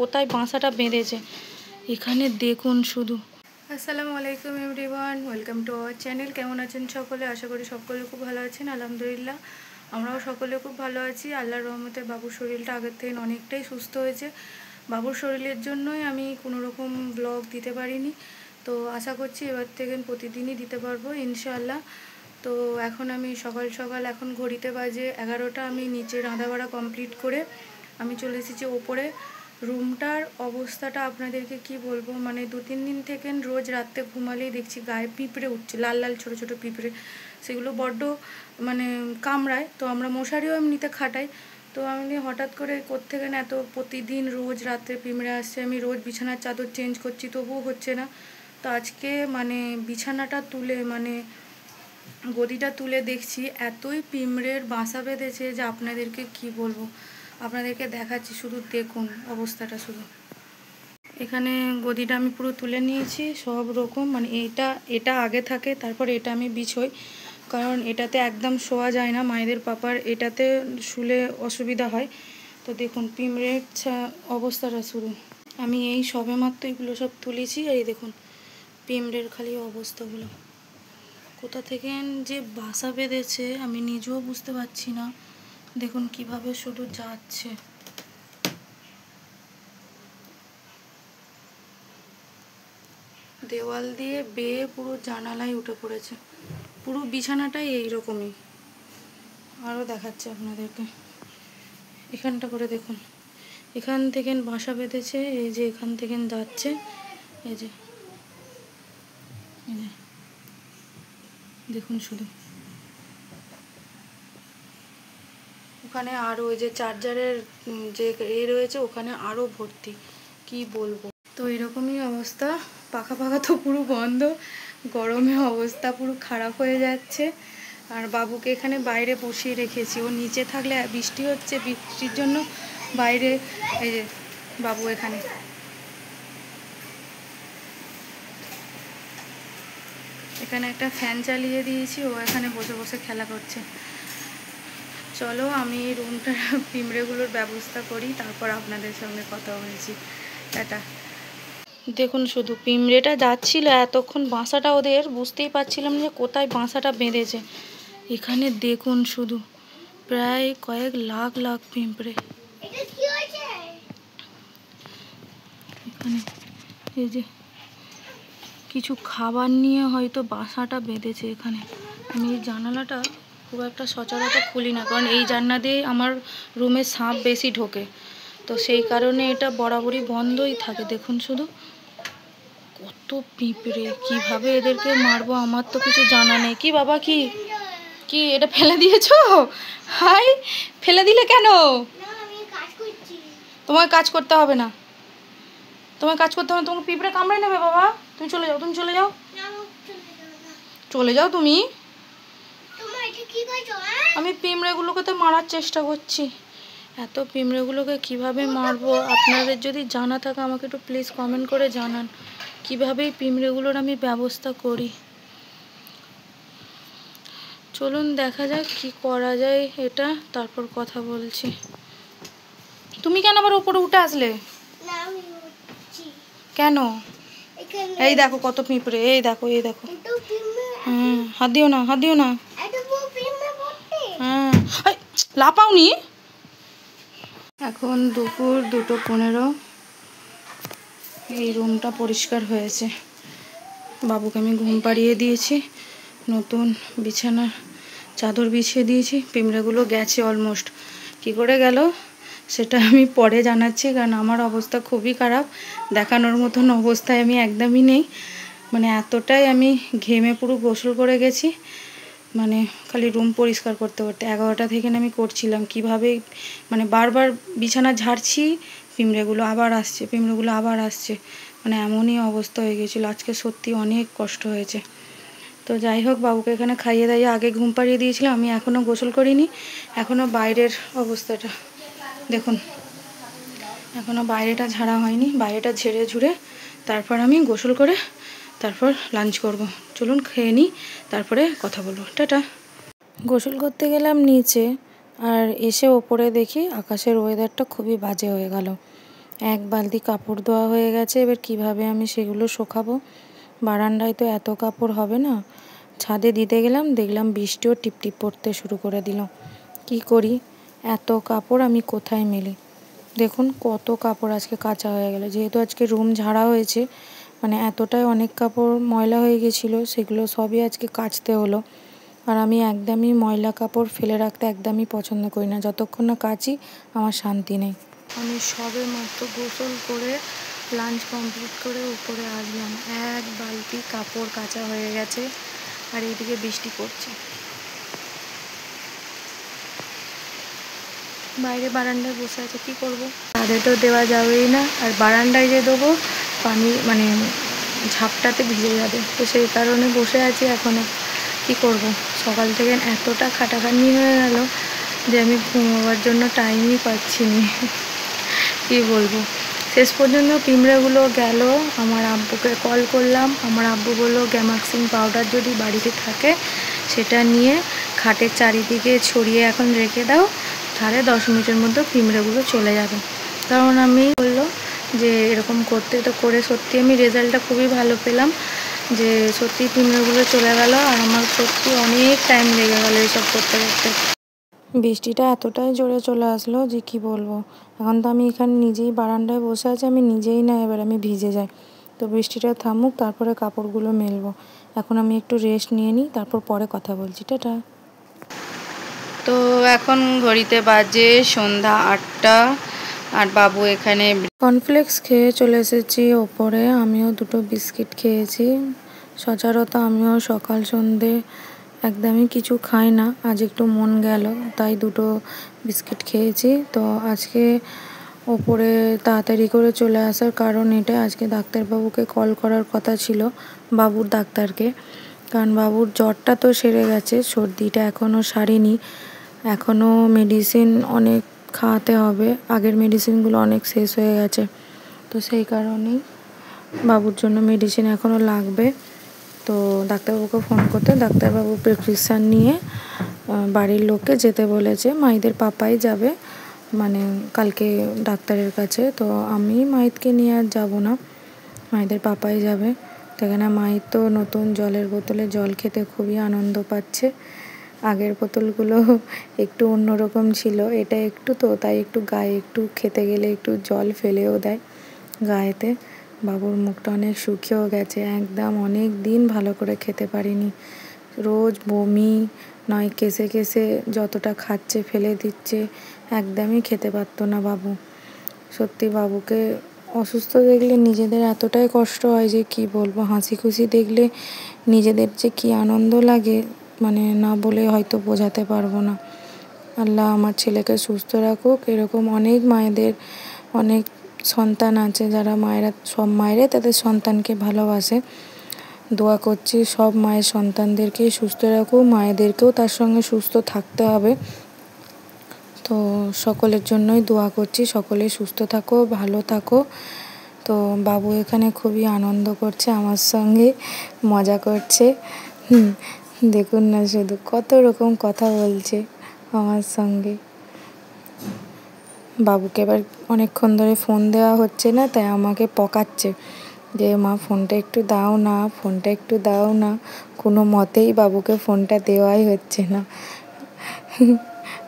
কোথায় বাসাটা বেঁধেছে এখানে দেখুন শুধু। আসসালামু আলাইকুম everyone, welcome to our channel. কেমন আছেন সকলে? আশা করি সকলে খুব ভালো আছেন। আলহামদুলিল্লাহ আমরাও সকলে খুব ভালো আছি। আল্লাহর রহমতে বাবুর শরীরটা আগের থেকে অনেকটাই সুস্থ হয়েছে। বাবুর শরীরের জন্যই আমি কোনো রকম ব্লগ দিতে পারিনি, তো আশা করছি এবার থেকে প্রতিদিনই দিতে পারবো ইনশাআল্লাহ। তো এখন আমি সকাল সকাল, এখন ঘড়িতে বাজে 11টা। আমি নিচে রাঁধাবাড়া কমপ্লিট করে আমি চলে এসেছি ওপরে। রুমটার অবস্থাটা আপনাদেরকে কি বলবো, মানে 2-3 দিন থেকে রোজ রাত্রে ঘুমালেই দেখছি গায়ে পিঁপড়ে উঠছে, লাল লাল ছোটো ছোটো পিঁপড়ে। সেগুলো বড্ড মানে কামড়ায়, তো আমরা মশারিও এমনিতে খাটাই। তো আমি হঠাৎ করে কোত্থেকে না এত প্রতিদিন রোজ রাত্রে পিঁপড়ে আসছে। আমি রোজ বিছানার চাদর চেঞ্জ করছি তবুও হচ্ছে না। তো আজকে মানে বিছানাটা তুলে, মানে গদিটা তুলে দেখছি এতই পিঁপড়ের বাসা বেঁধেছে যে আপনাদেরকে কি বলবো, আপনাদেরকে দেখাচ্ছি, শুধু দেখুন অবস্থাটা শুধু। এখানে গদিটা আমি পুরো তুলে নিয়েছি সব রকম, মানে এটা আগে থাকে, তারপর এটা আমি বিছোই, কারণ এটাতে একদম শোয়া যায় না মায়েদের পাপার, এটাতে শুলে অসুবিধা হয়। তো দেখুন পিঁপড়ের অবস্থাটা শুরু। আমি এই সবে মাত্র এগুলো সব তুলেছি, এই দেখুন পিঁপড়ের খালি অবস্থাগুলো, কোথা থেকে যে বাসা বেঁধেছে আমি নিজেও বুঝতে পারছি না। দেখুন কিভাবে শুধু যাচ্ছে। দেওয়াল দিয়ে বেয়ে পুরো জানালায় উঠে পড়েছে, পুরো বিছানাটাই এইরকমই। আরও দেখাচ্ছে আপনাদেরকে, এখানটা করে দেখুন, এখান থেকে বাসা বেঁধেছে, এই যে এখান থেকে যাচ্ছে, এই যে দেখুন শুধু। ওখানে আরও ওই যে চার্জারের যে রয়েছে ওখানে আরও ভর্তি, কি বলবো। তো এরকমই অবস্থা, পাখা তো পুরো বন্ধ, গরমে অবস্থা পুরো খারাপ হয়ে যাচ্ছে। আর বাবুকে এখানে বাইরে বসিয়ে রেখেছি, ও নিচে থাকলে বৃষ্টি হচ্ছে, বৃষ্টির জন্য বাইরে, এই যে বাবু এখানে। এখানে একটা ফ্যান চালিয়ে দিয়েছি, ও এখানে বসে বসে খেলা করছে। চলো আমি রুমটার পিঁপড়েগুলোর ব্যবস্থা করি, তারপর আপনাদের সঙ্গে কথা বলছি। টাটা। দেখুন শুধু পিঁপড়েটা যাচ্ছিল এতক্ষণ, বাসাটা ওদের বুঝতেই পারছিলাম যে কোথায় বাসাটা বেঁধেছে। এখানে দেখুন শুধু প্রায় কয়েক লাখ লাখ পিঁপড়ে। এখানে এই যে কিছু খাবার নিয়ে হয়তো বাসাটা বেঁধেছে এখানে। আমি এই জানালাটা খুব একটা সচরাচর খুলি না, কারণ এই জানলা দিয়ে আমার রুমে সাপ বেশি ঢোকে, তো সেই কারণে এটা বরাবরই বন্ধই থাকে। দেখুন শুধু কত পিঁপড়ে, কিভাবে এদেরকে মারবো আমার তো কিছু জানা নেই। কি বাবা, কি কি এটা ফেলে দিয়েছো? হাই, ফেলে দিলে কেন? তোমার কাজ করতে হবে না, তোমার কাজ করতে হবে, তোমাকে পিঁপড়ে কামড়ে নেবে বাবা। তুমি চলে যাও, তুমি চলে যাও, চলে যাও তুমি। আমি পিঁপড়েগুলোকে তো মারার চেষ্টা করছি, এত পিঁপড়েগুলোকে কিভাবে মারবো? আপনাদের যদি জানা থাকে আমাকে একটু প্লিজ কমেন্ট করে জানান কিভাবে এই পিঁপড়েগুলোর আমি ব্যবস্থা করি। চলুন দেখা যাক কি করা যায় এটা, তারপর কথা বলছি। তুমি কেন আবার উপরে উঠে আসলে? কেন? এই দেখো কত পিঁপড়ে, এই দেখো, এই দেখো। হাত দিও না, হাত দিও না। হ্যাঁ, লাপাওনি। এখন দুপুর 2:15। এই রুমটা পরিষ্কার হয়েছে, বাবুকে আমি ঘুম পাড়িয়ে দিয়েছি, নতুন বিছানা চাদর বিছিয়ে দিয়েছি। পিঁপড়েগুলো গেছে অলমোস্ট, কি করে গেল সেটা আমি পরে জানাচ্ছি, কারণ আমার অবস্থা খুবই খারাপ, দেখানোর মতন অবস্থায় আমি একদমই নেই। মানে এতটাই আমি ঘেমে পুরো গোসল করে গেছি, মানে খালি রুম পরিষ্কার করতে করতে 11টা থেকে আমি করছিলাম। কিভাবে মানে বারবার বিছানা ঝাড়ছি, পিঁপড়েগুলো আবার আসছে, পিঁপড়েগুলো আবার আসছে, মানে এমনই অবস্থা হয়ে গেছিলো। আজকে সত্যি অনেক কষ্ট হয়েছে। তো যাই হোক, বাবুকে এখানে খাইয়ে দাইয়ে আগে ঘুম পাড়িয়ে দিয়েছিলাম। আমি এখনও গোসল করিনি, এখনও বাইরের অবস্থাটা দেখুন, এখনও বাইরেটা ঝাড়া হয়নি। বাইরেটা ঝেড়ে ঝুড়ে তারপর আমি গোসল করে তারপর লাঞ্চ করব। চলুন খেয়ে নিই, তারপরে কথা বলবো। টাটা। গোসল করতে গেলাম নিচে, আর এসে ওপরে দেখি আকাশের ওয়েদারটা খুবই বাজে হয়ে গেল। এক বালতি কাপড় ধোয়া হয়ে গেছে। এবার কিভাবে আমি সেগুলো শোকাবো? বারান্দায় তো এত কাপড় হবে না। ছাদে দিতে গেলাম, দেখলাম বৃষ্টিও টিপটিপ পড়তে শুরু করে দিল। কি করি? এত কাপড় আমি কোথায় মেলি? দেখুন কত কাপড় আজকে কাচা হয়ে গেল। যেহেতু আজকে রুম ঝাড়া হয়েছে, মানে এতটাই অনেক কাপড় ময়লা হয়ে গেছিলো, সেগুলো সবই আজকে কাচতে হলো। আর আমি একদমই ময়লা কাপড় ফেলে রাখতে একদমই পছন্দ করি না। যতক্ষণ না কাচি আমার শান্তি নেই। আমি সবে মাত্র গোসল করে লাঞ্চ কমপ্লিট করে উপরে আসলাম। এক বালতি কাপড় কাচা হয়ে গেছে আর এইদিকে বৃষ্টি পড়ছে। বাইরে বারান্দায় বসে আছে, কি করব? ছাদে তো দেওয়া যাবেই না, আর বারান্দায় যে দেবো পানি মানে ঝাপটাতে ভিজে যাবে, তো সেই কারণে বসে আছি এখনও। কি করব? সকাল থেকে এতটা খাটাখাটনি হয়ে গেল যে আমি ঘুমোবার জন্য টাইমই পাচ্ছি না। কী বলবো? শেষ পর্যন্ত পিঁমড়েগুলো গেল। আমার আব্বুকে কল করলাম। আমার আব্বু বললো গ্যামাক্সিন পাউডার যদি বাড়িতে থাকে সেটা নিয়ে খাটের চারিদিকে ছড়িয়ে এখন রেখে দাও, তাহলে 10 মিনিটের মধ্যে পিঁমড়েগুলো চলে যাবে। কারণ আমি বললো যে এরকম করতে, তো করে সত্যি আমি রেজাল্টটা খুবই ভালো পেলাম, যে সত্যি পিঁমড়েগুলো চলে গেল। আর আমার সত্যি অনেক টাইম লেগে গেলো এইসব করতে করতে। বৃষ্টিটা এতটাই জোরে চলে আসলো যে কি বলবো। এখন তো আমি এখানে নিজেই বারান্দায় বসে আছি, আমি নিজেই না এবার আমি ভিজে যাই। তো বৃষ্টিটা থামুক, তারপরে কাপড়গুলো মেলবো। এখন আমি একটু রেস্ট নিয়ে নিই, তারপর পরে কথা বলছি। টাটা। তো এখন ঘড়িতে বাজে সন্ধ্যা 8টা, আর বাবু এখানে কর্নফ্লেক্স খেয়ে চলে এসেছি ওপরে। আমিও দুটো বিস্কিট খেয়েছি। সচরাচর আমিও সকাল সন্ধে একদমই কিছু খাই না, আজ একটু মন গেল তাই দুটো বিস্কিট খেয়েছি। তো আজকে ওপরে তাড়াতাড়ি করে চলে আসার কারণ এটা, আজকে ডাক্তারবাবুকে কল করার কথা ছিল, বাবুর ডাক্তারকে। কারণ বাবুর জ্বরটা তো সেরে গেছে, সর্দিটা এখনও সারেনি। এখনও মেডিসিন অনেক খাওয়াতে হবে, আগের মেডিসিনগুলো অনেক শেষ হয়ে গেছে। তো সেই কারণেই বাবুর জন্য মেডিসিন এখনও লাগবে। তো ডাক্তারবাবুকে ফোন করতে, ডাক্তারবাবু প্রেসক্রিপশান নিয়ে বাড়ির লোককে যেতে বলেছে। মাইদের পাপাই যাবে মানে কালকে ডাক্তারের কাছে। তো আমি মাইদকে নিয়ে আর যাবো না, মাইদের পাপাই যাবে। তো এখানে মাইদ তো নতুন জলের বোতলে জল খেতে খুবই আনন্দ পাচ্ছে। আগের বোতলগুলো একটু অন্যরকম ছিল, এটা একটু তো তাই একটু গায়ে একটু খেতে গেলে একটু জল ফেলেও দেয় গায়েতে। বাবুর মুখটা অনেক শুকিয়েও গেছে, একদম অনেক দিন ভালো করে খেতে পারিনি। রোজ বমি, নয় কেসে কেসে যতটা খাচ্ছে ফেলে দিচ্ছে, একদমই খেতে পারতো না বাবু। সত্যি বাবুকে অসুস্থ দেখলে নিজেদের এতটাই কষ্ট হয় যে কি বলবো। হাসি খুশি দেখলে নিজেদের যে কি আনন্দ লাগে, মানে না বলে হয়তো বোঝাতে পারবো না। আল্লাহ আমার ছেলেকে সুস্থ রাখুক। এরকম অনেক মায়েদের অনেক সন্তান আছে যারা মায়েরা, সব মায়েরাই তাদের সন্তানকে ভালোবাসে। দোয়া করছি সব মায়ের সন্তানদেরকেই সুস্থ রাখুক, মায়েদেরকেও তার সঙ্গে সুস্থ থাকতে হবে। তো সকলের জন্যই দোয়া করছি, সকলেই সুস্থ থাকো, ভালো থাকো। তো বাবু এখানে খুবই আনন্দ করছে, আমার সঙ্গে মজা করছে। দেখুন না শুধু কত রকম কথা বলছে আমার সঙ্গে। বাবুকে এবার অনেকক্ষণ ধরে ফোন দেওয়া হচ্ছে না, তাই আমাকে পকাচ্ছে যে মা ফোনটা একটু দাও না, ফোনটা একটু দাও না। কোনো মতেই বাবুকে ফোনটা দেওয়াই হচ্ছে না।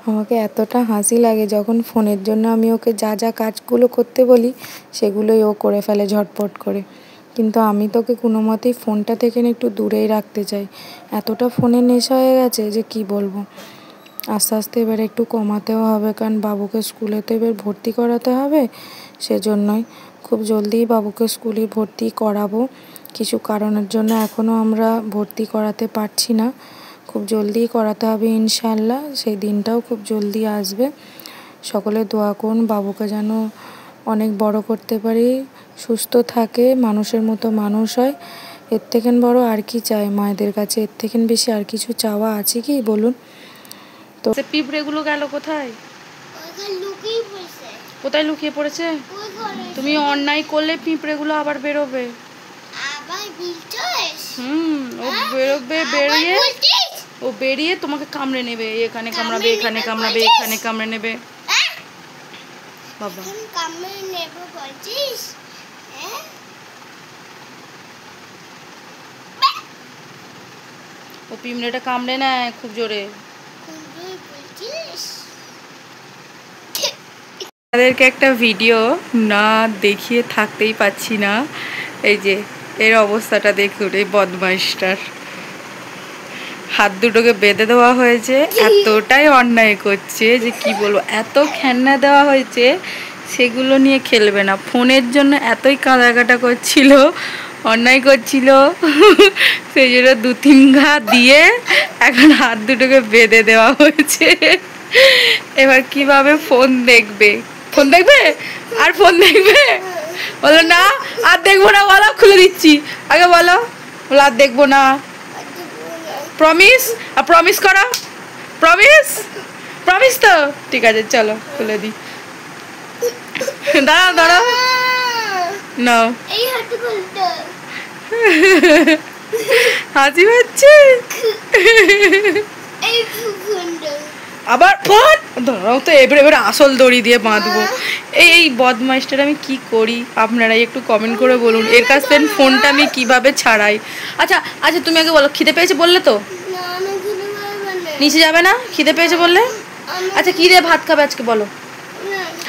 আমাকে এতটা হাসি লাগে যখন ফোনের জন্য আমি ওকে যা যা কাজগুলো করতে বলি সেগুলোই ও করে ফেলে ঝটপট করে। কিন্তু আমি তোকে কোনো মতেই ফোনটা থেকে একটু দূরেই রাখতে চাই। এতটা ফোনের নেশা হয়ে গেছে যে কি বলবো। আস্তে আস্তে এবার একটু কমাতেও হবে, কারণ বাবুকে স্কুলে তো এবার ভর্তি করাতে হবে। সেজন্যই খুব জলদিই বাবুকে স্কুলে ভর্তি করাবো। কিছু কারণের জন্য এখনও আমরা ভর্তি করাতে পারছি না, খুব জলদিই করাতে হবে ইনশাআল্লাহ। সেই দিনটাও খুব জলদি আসবে। সকলে দোয়া করুন বাবুকে যেন অনেক বড় করতে পারি, সুস্থ থাকে, মানুষের মতো মানুষ হয়। এর থেকে বড় আর কি চাই মায়েদের কাছে? এর থেকে বেশি আর কিছু চাওয়া আছে কি বলুন? তো পিঁপড়েগুলো গেল কোথায়? কোথায় লুকিয়ে পড়েছে? তুমি অন্যায় করলে পিঁপড়েগুলো আবার বেরোবে। ও বেরোবে, ও বেরিয়ে তোমাকে কামড়ে নেবে। এখানে কামড়াবে, এখানে কামড়াবে, এখানে কামড়ে নেবে। বাবা কামড়ে নেব বলছিস? ও পিমড়েটা কামড়ে নেয় খুব জোরে। তাদেরকে একটা ভিডিও না দেখিয়ে থাকতেই পাচ্ছি না। এই যে এর অবস্থাটা দেখুন, এই বদমাইশটার হাত দুটোকে বেঁধে দেওয়া হয়েছে, এতটাই অন্যায় করছে যে কি বলবো। এত খেলনা দেওয়া হয়েছে, সেগুলো নিয়ে খেলবে না, ফোনের জন্য এতই কাঁদাকাটা করছিল, অন্যায় করছিল, সেই জন্য 2-3 ঘা দিয়ে এখন হাত দুটোকে বেঁধে দেওয়া হয়েছে। এবার কিভাবে ফোন দেখবে? ফোন দেখবে আর ফোন দেখবে? বলো না আর দেখবো না, বলো খুলে দিচ্ছি, আগে বলো আর দেখবো না। প্রমিস? আর প্রমিস করো, প্রমিস, প্রমিস তো? ঠিক আছে চলো খুলে দিই। দাঁড়াও দাঁড়াও, নাও। হাসি পাচ্ছে আবার ফোন। ধরাও তো, এবারে আসল দড়ি দিয়ে বাঁধবো। এই বদমাইশটার আমি কি করি আপনারাই একটু কমেন্ট করে বলুন। এর কাছ থেকে ফোনটা আমি কিভাবে ছাড়াই। আচ্ছা আচ্ছা তুমি আগে বলো, খিদে পেয়েছে বললে তো? নিচে যাবে না? খিদে পেয়েছে বললে? আচ্ছা কী দিয়ে ভাত খাবে আজকে বলো?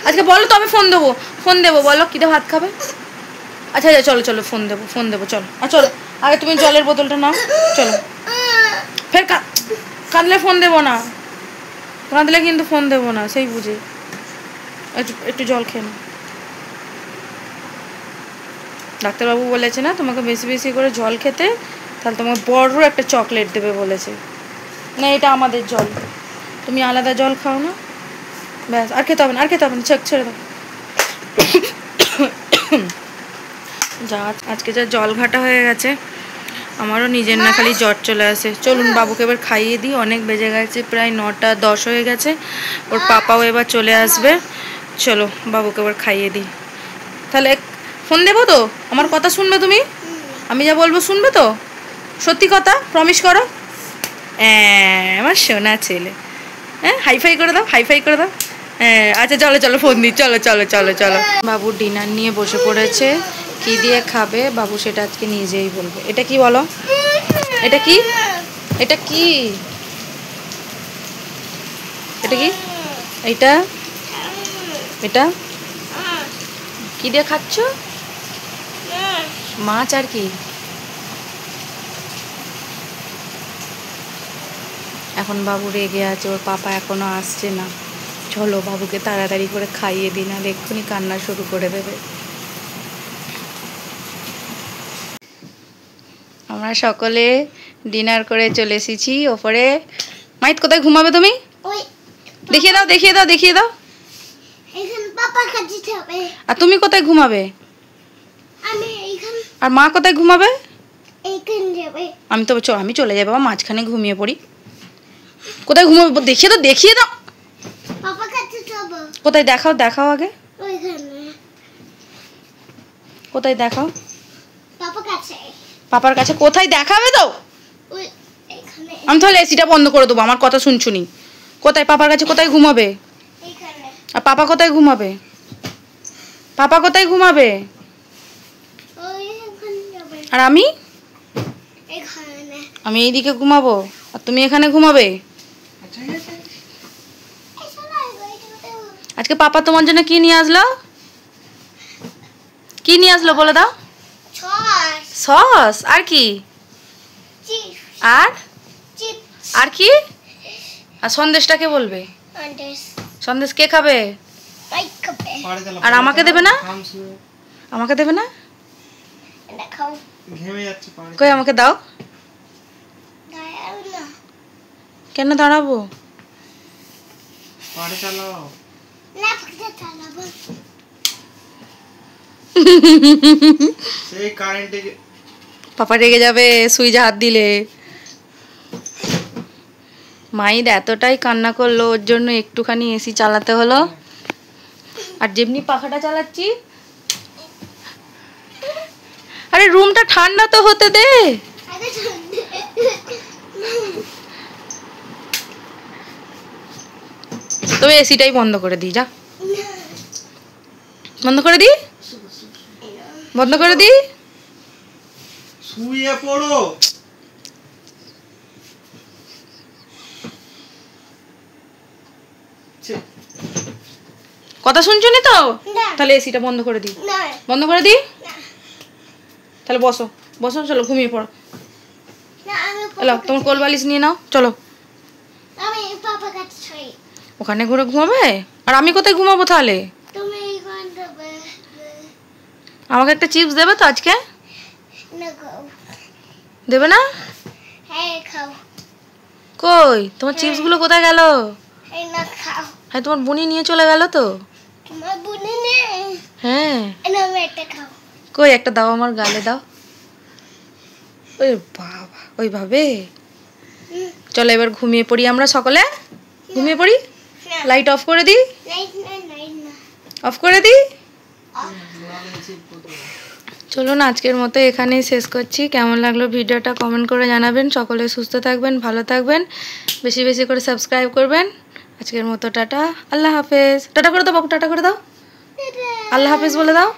আজকে বলো তো, আমি ফোন দেবো, ফোন দেবো, বলো কী দিয়ে ভাত খাবে? আচ্ছা আচ্ছা চলো চলো, ফোন দেবো, ফোন দেবো, চলো। আর চলো আগে তুমি জলের বোতলটা নাও, চলো। ফের কাঁদলে ফোন দেবো না, কাঁদলে কিন্তু ফোন দেবো না, সেই বুঝে। একটু জল খেয়ে নাও। ডাক্তারবাবু বলেছে না তোমাকে বেশি বেশি করে জল খেতে, তাহলে তোমাকে বড় একটা চকলেট দেবে বলেছে। না এটা আমাদের জল, তুমি আলাদা জল খাও না, ব্যাস। আর খেতে হবে না, আর খেতে হবে না, ছেড়ে দাও। যা আজকে যা জল ঘাটা হয়ে গেছে, আমারও নিজের না খালি জ্বর চলে আসে। চলুন বাবুকে এবার খাইয়ে দিই, অনেক বেজে গেছে, প্রায় 9:10 হয়ে গেছে। ওর পাপাও এবার চলে আসবে, চলো বাবুকে এবার খাইয়ে দিই। তাহলে ফোন দেবো তো? আমার কথা শুনবে তুমি? আমি যা বলবো শুনবে তো? সত্যি কথা প্রমিস করো। আমার সোনা ছেলে, হ্যাঁ হাইফাই করে দাও, হাইফাই করে দাও। হ্যাঁ আচ্ছা চলো চলো ফোন দিই, চলো চলো চলো চলো। বাবু ডিনার নিয়ে বসে পড়েছে, কি দিয়ে খাবে বাবু সেটা আজকে নিজেই বলবে। এটা কি বলো? এটা কি? এটা কি? এটা কি? এইটা এটা কি দিয়ে খাচ্ছ? মাছ আর কি? এখন বাবু রেগে আছে, ওর পাপা এখনো আসছে না। চলো বাবুকে তাড়াতাড়ি করে খাইয়ে দিই, না এক্ষুনি কান্না শুরু করে দেবে। আমরা সকলে ডিনার করে চলে এসেছি ওপরে। মাইত কোথায় ঘুমাবে তুমি? দেখিয়ে দাও দেখিয়ে দাও দেখিয়ে দাও। আর তুমি কোথায় ঘুমাবে? আর মা কোথায় ঘুমাবে? আমি তো আমি চলে যাবো, মাঝখানে ঘুমিয়ে পড়ি। কোথায় ঘুমাবো দেখিয়ে দাও দেখিয়ে দাও। কোথায় দেখাও, দেখাও আগে কোথায় দেখাও। পাপার কাছে কোথায় দেখাবে তো? আমি তাহলে এসিটা বন্ধ করে দেবো, আমার কথা শুনছুনি। কোথায় পাপার কাছে কোথায় ঘুমাবে? আর পাপা কোথায় ঘুমাবে? পাপা কোথায় ঘুমাবে? আর আমি আমি এইদিকে ঘুমাবো আর তুমি এখানে ঘুমাবে। আজকে পাপা তোমার জন্য কি নিয়ে আসলো? কি নিয়ে আসলো বলে দাও? সস। আর কি? আর আর কি? আর সন্দেশটাকে বলবে? সন্দেশ কে খাবে? আর আমাকে দেবে না? আমাকে দেবে না? কই আমাকে দাও। কেন দাঁড়াবো? পাপা রেগে যাবে সুইচে হাত দিলে। মাইদ এতটাই কান্না করলো, ওর জন্য একটুখানি এসি চালাতে হলো। আর যেমনি পাখাটা চালাচ্ছি, আরে রুমটা ঠান্ডা তো হতে দে। তবে এসিটাই বন্ধ করে দিই যা। বন্ধ করে দি, বন্ধ করে দি। শুয়ে পড়ো। কথা শুনছো নি তো? না। তাহলে এসিটা বন্ধ করে দি, না বন্ধ করে দি। না তাহলে বসো বসো, চলো ঘুমিয়ে পড়ো। না আমি চলো তোমার কোল বালিশ নিয়ে নাও, চলো। আমি পাপা কাছে শুই। ওখানে ঘুরে ঘুমাবে? আর আমি কোথায় ঘুমাবো তাহলে? তুমি কোন দেবে? আমাকে একটা চিপস দেবে তো আজকে? না খাও। দেবে না? হ্যাঁ খাও। কই তোমার চিপসগুলো কোথায় গেল? এই না খাও। হ্যাঁ তোমার বুনি নিয়ে চলে গেল তো। তোমার বুনি নেই। হ্যাঁ না আমি এটা খাও। কই একটা দাও, আমার গালে দাও। ওই বাবা, ওইভাবে। চলো এবার ঘুমিয়ে পড়ি আমরা সকলে, ঘুমিয়ে পড়ি। না লাইট অফ করে দিই, না অফ করে দিই। চলুন আজকের মতো এখানেই শেষ করছি। কেমন লাগলো ভিডিওটা কমেন্ট করে জানাবেন। সকলে সুস্থ থাকবেন, ভালো থাকবেন, বেশি বেশি করে সাবস্ক্রাইব করবেন। আজকের মতো টাটা, আল্লাহ হাফেজ। টাটা করে দাও বাবু, টাটা করে দাও, আল্লাহ হাফেজ বলে দাও।